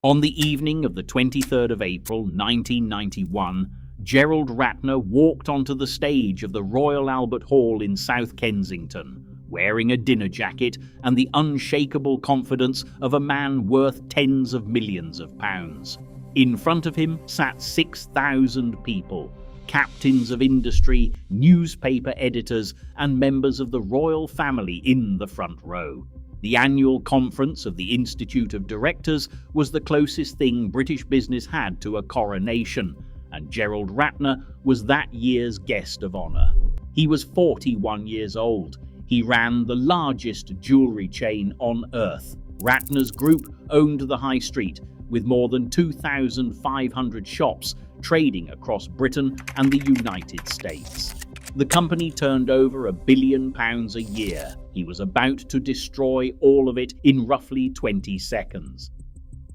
On the evening of the 23rd of April, 1991, Gerald Ratner walked onto the stage of the Royal Albert Hall in South Kensington, wearing a dinner jacket and the unshakable confidence of a man worth tens of millions of pounds. In front of him sat 6,000 people, captains of industry, newspaper editors, and members of the royal family in the front row. The annual conference of the Institute of Directors was the closest thing British business had to a coronation, and Gerald Ratner was that year's guest of honour. He was 41 years old. He ran the largest jewellery chain on earth. Ratners Group owned the high street, with more than 2,500 shops trading across Britain and the United States. The company turned over £1 billion a year. He was about to destroy all of it in roughly 20 seconds.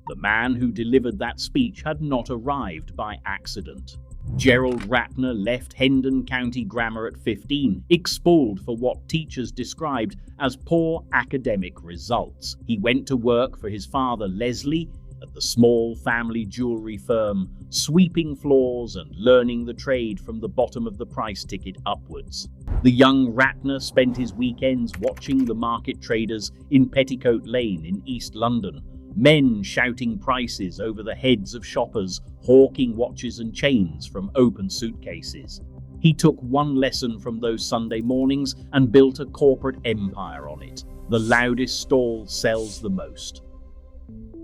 The man who delivered that speech had not arrived by accident. Gerald Ratner left Hendon County Grammar at 15, expelled for what teachers described as poor academic results. He went to work for his father Leslie at the small family jewellery firm, sweeping floors and learning the trade from the bottom of the price ticket upwards. The young Ratner spent his weekends watching the market traders in Petticoat Lane in East London, men shouting prices over the heads of shoppers hawking watches and chains from open suitcases. He took one lesson from those Sunday mornings and built a corporate empire on it. The loudest stall sells the most.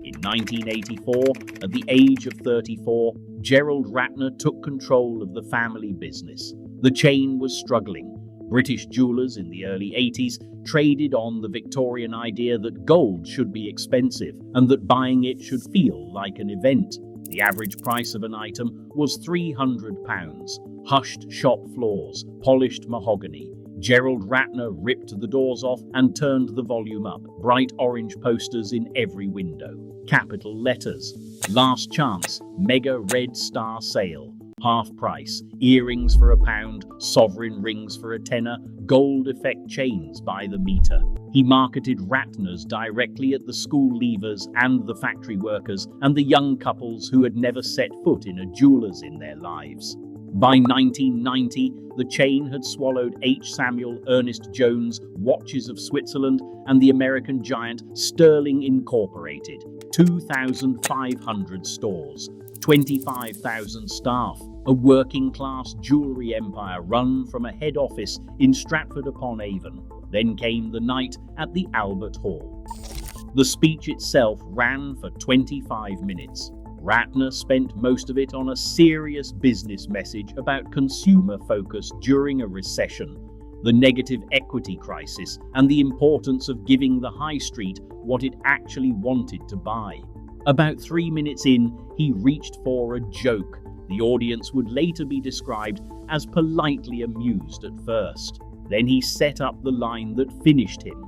In 1984, at the age of 34, Gerald Ratner took control of the family business. The chain was struggling. British jewellers in the early 80s traded on the Victorian idea that gold should be expensive and that buying it should feel like an event. The average price of an item was £300. Hushed shop floors, polished mahogany. Gerald Ratner ripped the doors off and turned the volume up. Bright orange posters in every window. Capital letters. Last chance. Mega red star sale. Half price. Earrings for £1. Sovereign rings for a tenner. Gold effect chains by the meter. He marketed Ratners directly at the school leavers and the factory workers and the young couples who had never set foot in a jeweller's in their lives. By 1990, the chain had swallowed H. Samuel Ernest Jones, Watches of Switzerland, and the American giant Sterling Incorporated. 2,500 stores, 25,000 staff, a working-class jewellery empire run from a head office in Stratford-upon-Avon. Then came the night at the Albert Hall. The speech itself ran for 25 minutes. Ratner spent most of it on a serious business message about consumer focus during a recession, the negative equity crisis, and the importance of giving the high street what it actually wanted to buy. About 3 minutes in, he reached for a joke. The audience would later be described as politely amused at first. Then he set up the line that finished him.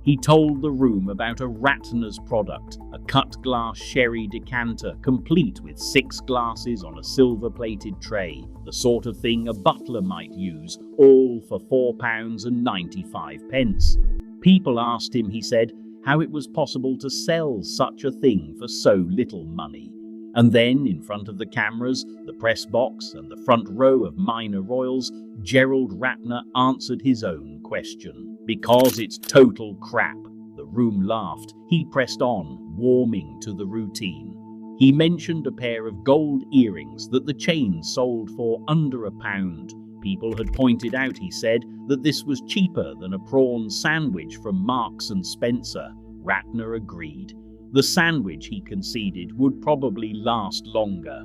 He told the room about a Ratner's product, a cut-glass sherry decanter, complete with 6 glasses on a silver-plated tray, the sort of thing a butler might use, all for £4.95. People asked him, he said, how it was possible to sell such a thing for so little money. And then, in front of the cameras, the press box, and the front row of minor royals, Gerald Ratner answered his own question. Because it's total crap. The room laughed. He pressed on, warming to the routine. He mentioned a pair of gold earrings that the chain sold for under £1. People had pointed out, he said, that this was cheaper than a prawn sandwich from Marks and Spencer. Ratner agreed. The sandwich, he conceded, would probably last longer.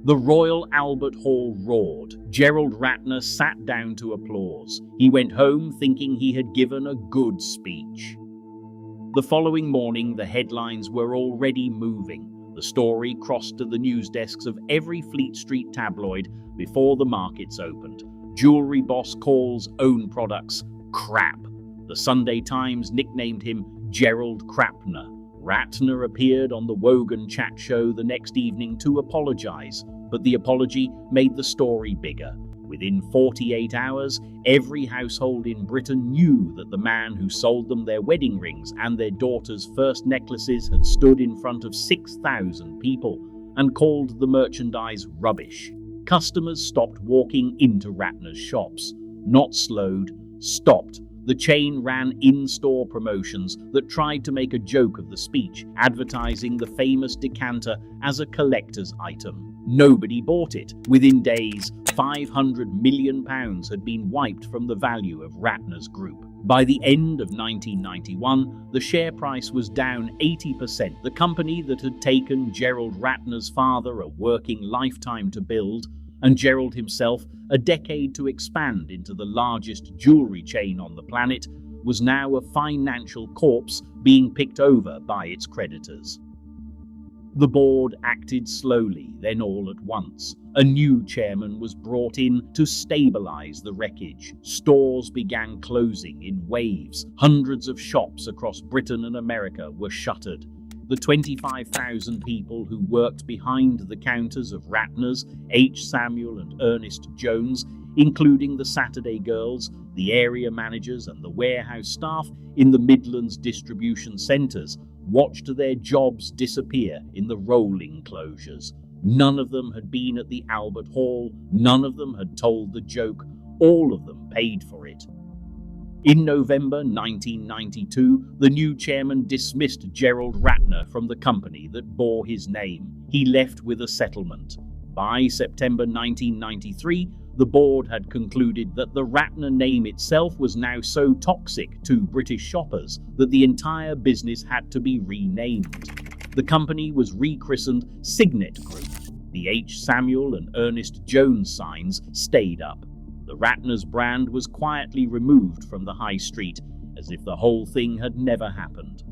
The Royal Albert Hall roared. Gerald Ratner sat down to applause. He went home thinking he had given a good speech. The following morning, the headlines were already moving. The story crossed to the news desks of every Fleet Street tabloid before the markets opened. Jewelry boss calls own products crap. The Sunday Times nicknamed him Gerald Crapner. Ratner appeared on the Wogan chat show the next evening to apologize, but the apology made the story bigger. Within 48 hours, every household in Britain knew that the man who sold them their wedding rings and their daughter's first necklaces had stood in front of 6,000 people and called the merchandise rubbish. Customers stopped walking into Ratner's shops. Not slowed, stopped. The chain ran in-store promotions that tried to make a joke of the speech, advertising the famous decanter as a collector's item. Nobody bought it. Within days, £500 million had been wiped from the value of Ratners Group. By the end of 1991, the share price was down 80%. The company that had taken Gerald Ratner's father a working lifetime to build, and Gerald himself a decade to expand into the largest jewelry chain on the planet, was now a financial corpse being picked over by its creditors. The board acted slowly, then all at once. A new chairman was brought in to stabilize the wreckage. Stores began closing in waves. Hundreds of shops across Britain and America were shuttered. The 25,000 people who worked behind the counters of Ratners, H. Samuel and Ernest Jones, including the Saturday girls, the area managers and the warehouse staff in the Midlands distribution centres, watched their jobs disappear in the rolling closures. None of them had been at the Albert Hall, none of them had told the joke, all of them paid for it. In November 1992, the new chairman dismissed Gerald Ratner from the company that bore his name. He left with a settlement. By September 1993, the board had concluded that the Ratner name itself was now so toxic to British shoppers that the entire business had to be renamed. The company was rechristened Signet Group. The H. Samuel and Ernest Jones signs stayed up. The Ratners brand was quietly removed from the high street, as if the whole thing had never happened.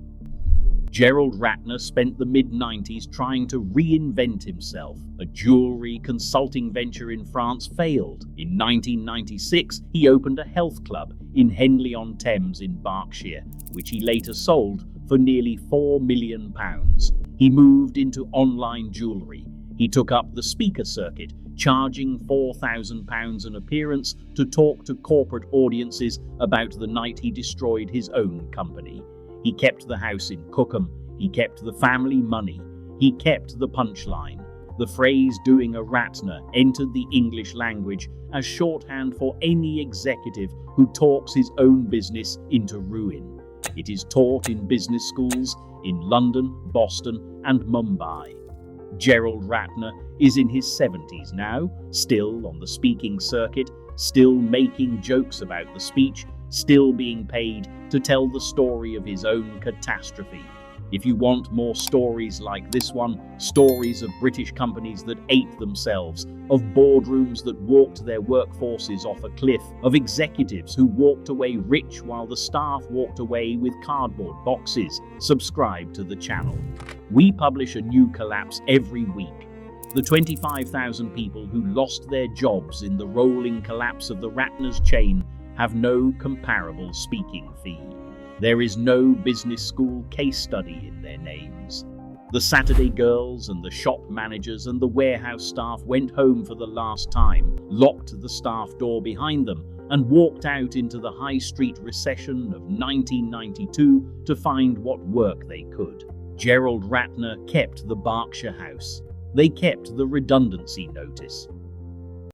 Gerald Ratner spent the mid-90s trying to reinvent himself. A jewelry consulting venture in France failed. In 1996, he opened a health club in Henley-on-Thames in Berkshire, which he later sold for nearly £4 million. He moved into online jewelry. He took up the speaker circuit, charging £4,000 an appearance to talk to corporate audiences about the night he destroyed his own company. He kept the house in Cookham. He kept the family money. He kept the punchline. The phrase "doing a Ratner" entered the English language as shorthand for any executive who talks his own business into ruin. It is taught in business schools in London, Boston, and Mumbai. Gerald Ratner is in his 70s now, still on the speaking circuit, still making jokes about the speech, still being paid to tell the story of his own catastrophe. If you want more stories like this one, stories of British companies that ate themselves, of boardrooms that walked their workforces off a cliff, of executives who walked away rich while the staff walked away with cardboard boxes, subscribe to the channel. We publish a new collapse every week. The 25,000 people who lost their jobs in the rolling collapse of the Ratners chain have no comparable speaking fee. There is no business school case study in their names. The Saturday girls and the shop managers and the warehouse staff went home for the last time, locked the staff door behind them, and walked out into the high street recession of 1992 to find what work they could. Gerald Ratner kept the Berkshire house. They kept the redundancy notice.